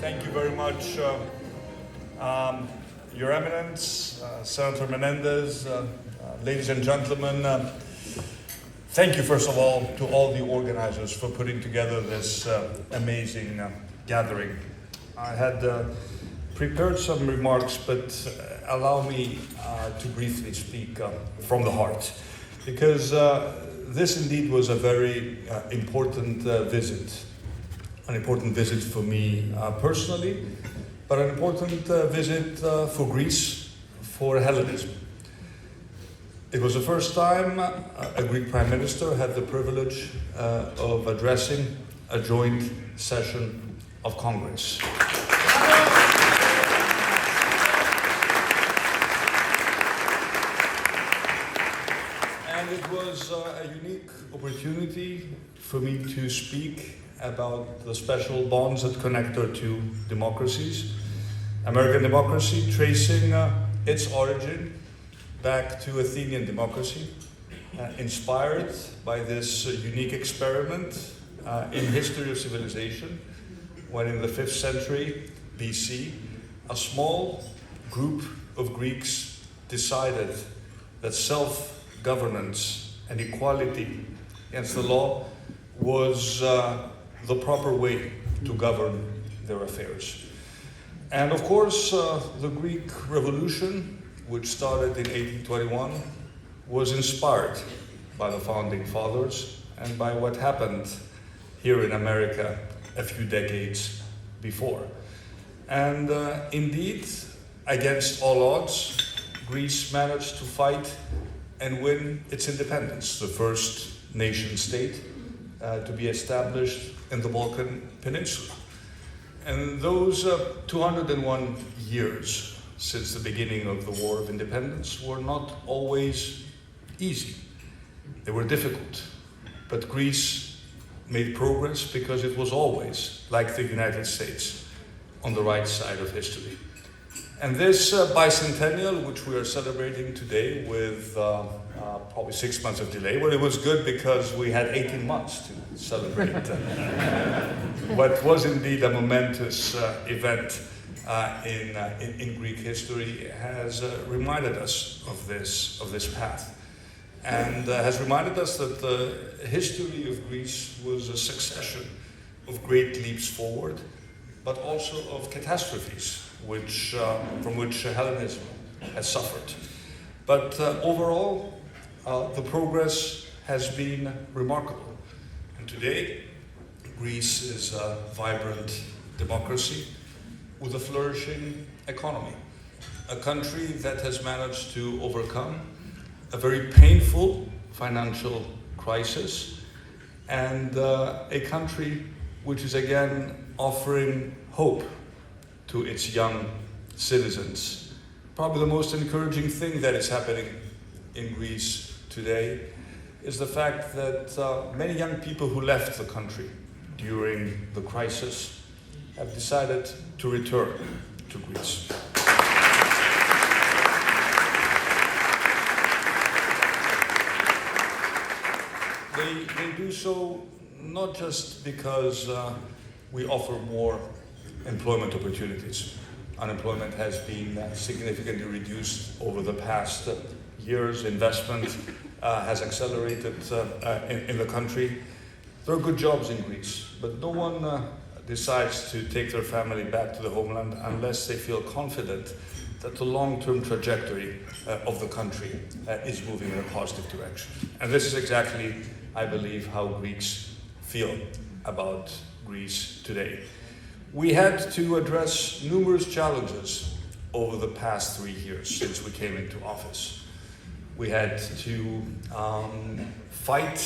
Thank you very much, Your Eminence, Senator Menendez, ladies and gentlemen. Thank you, first of all, to all the organizers for putting together this amazing gathering. I had prepared some remarks, but allow me to briefly speak from the heart, because this indeed was a very important visit. An important visit for me personally, but an important visit for Greece, for Hellenism. It was the first time a Greek Prime Minister had the privilege of addressing a joint session of Congress. And it was a unique opportunity for me to speak about the special bonds that connect our two democracies. American democracy tracing its origin back to Athenian democracy, inspired by this unique experiment in history of civilization, when in the 5th century BC, a small group of Greeks decided that self-governance and equality against the law was the proper way to govern their affairs. And of course, the Greek Revolution, which started in 1821, was inspired by the Founding Fathers and by what happened here in America a few decades before. And indeed, against all odds, Greece managed to fight and win its independence, the first nation state to be established in the Balkan Peninsula. And those 201 years since the beginning of the War of Independence were not always easy. They were difficult, but Greece made progress because it was always, like the United States, on the right side of history. And this bicentennial, which we are celebrating today with probably 6 months of delay, well, it was good because we had 18 months to celebrate what was indeed a momentous event in Greek history, has reminded us of this path, and has reminded us that the history of Greece was a succession of great leaps forward, but also of catastrophes from which Hellenism has suffered. But overall, the progress has been remarkable. And today, Greece is a vibrant democracy with a flourishing economy. A country that has managed to overcome a very painful financial crisis, and a country which is again offering hope to its young citizens. Probably the most encouraging thing that is happening in Greece today is the fact that many young people who left the country during the crisis have decided to return to Greece. They do so not just because we offer more employment opportunities. Unemployment has been significantly reduced over the past years. Investment has accelerated in the country. There are good jobs in Greece, but no one decides to take their family back to the homeland unless they feel confident that the long-term trajectory of the country is moving in a positive direction. And this is exactly, I believe, how Greeks feel about Greece today. We had to address numerous challenges over the past 3 years since we came into office. We had to fight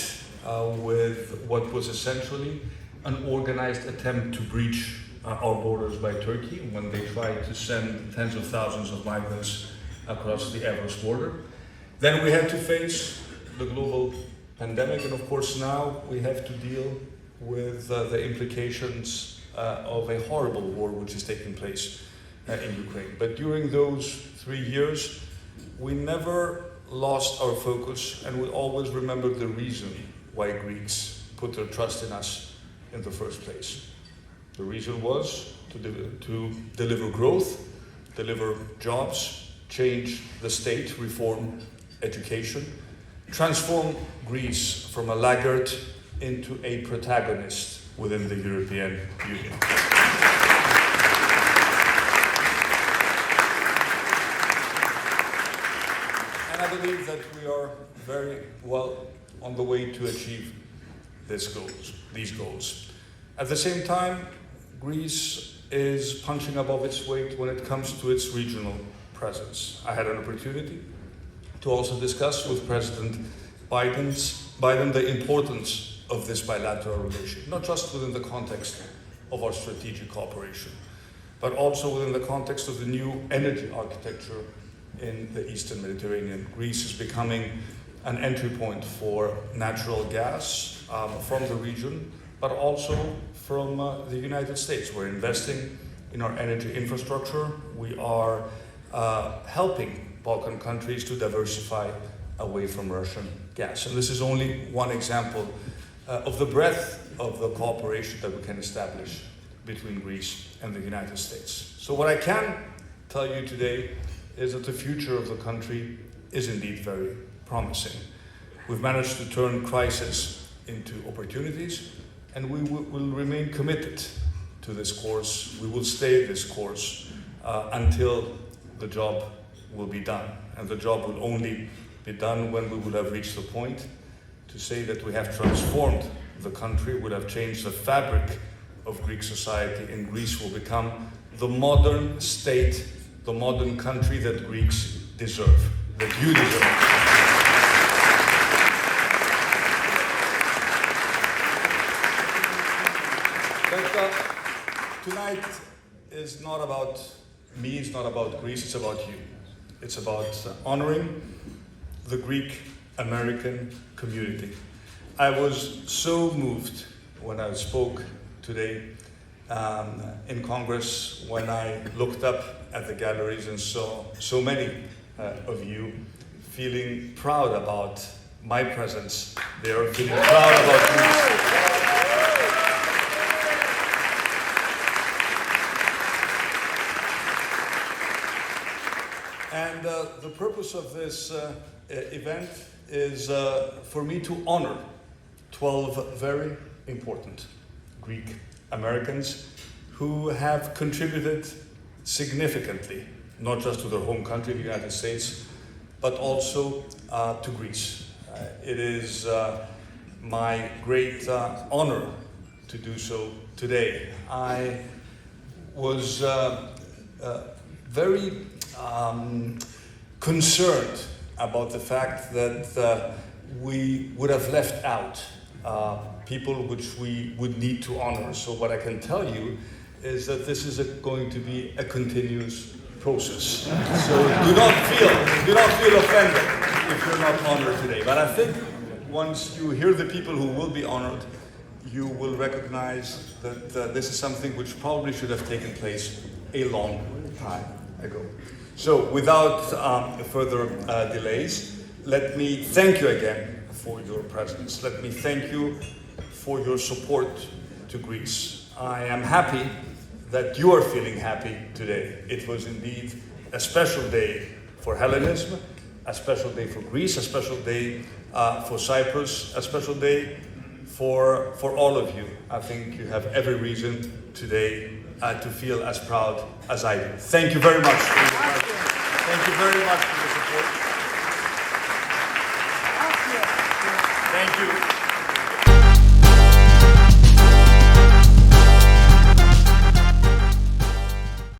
with what was essentially an organized attempt to breach our borders by Turkey when they tried to send tens of thousands of migrants across the Evros border. Then we had to face the global pandemic, and of course now we have to deal with the implications of a horrible war which is taking place in Ukraine. But during those 3 years, we never lost our focus, and we always remembered the reason why Greeks put their trust in us in the first place. The reason was to deliver growth, deliver jobs, change the state, reform education, transform Greece from a laggard into a protagonist within the European Union. And I believe that we are very well on the way to achieve these goals. At the same time, Greece is punching above its weight when it comes to its regional presence. I had an opportunity to also discuss with President Biden the importance of this bilateral relationship, not just within the context of our strategic cooperation, but also within the context of the new energy architecture in the Eastern Mediterranean. Greece is becoming an entry point for natural gas from the region, but also from the United States. We're investing in our energy infrastructure. We are helping Balkan countries to diversify away from Russian gas. And this is only one example of the breadth of the cooperation that we can establish between Greece and the United States. So what I can tell you today is that the future of the country is indeed very promising. We've managed to turn crisis into opportunities, and we will remain committed to this course. We will stay this course until the job will be done. And the job will only be done when we will have reached the point to say that we have transformed the country, will have changed the fabric of Greek society, and Greece will become the modern state, the modern country that Greeks deserve, that you deserve. But tonight is not about me, it's not about Greece, it's about you. It's about honoring the Greek American community. I was so moved when I spoke today in Congress, when I looked up at the galleries and saw so many of you feeling proud about my presence there, feeling proud about Greece. And the purpose of this event is for me to honor 12 very important Greek Americans who have contributed significantly, not just to their home country, the United States, but also to Greece. It is my great honor to do so today. I was very concerned about the fact that we would have left out people which we would need to honor. So what I can tell you is that this is going to be a continuous process. So do not feel offended if you're not honored today. But I think once you hear the people who will be honored, you will recognize that this is something which probably should have taken place a long time ago. So without further delays, let me thank you again for your presence. Let me thank you for your support to Greece. I am happy that you are feeling happy today. It was indeed a special day for Hellenism, a special day for Greece, a special day for Cyprus, a special day for all of you. I think you have every reason today to feel as proud as I do. Thank you very much for your presence. Thank you very much for the support.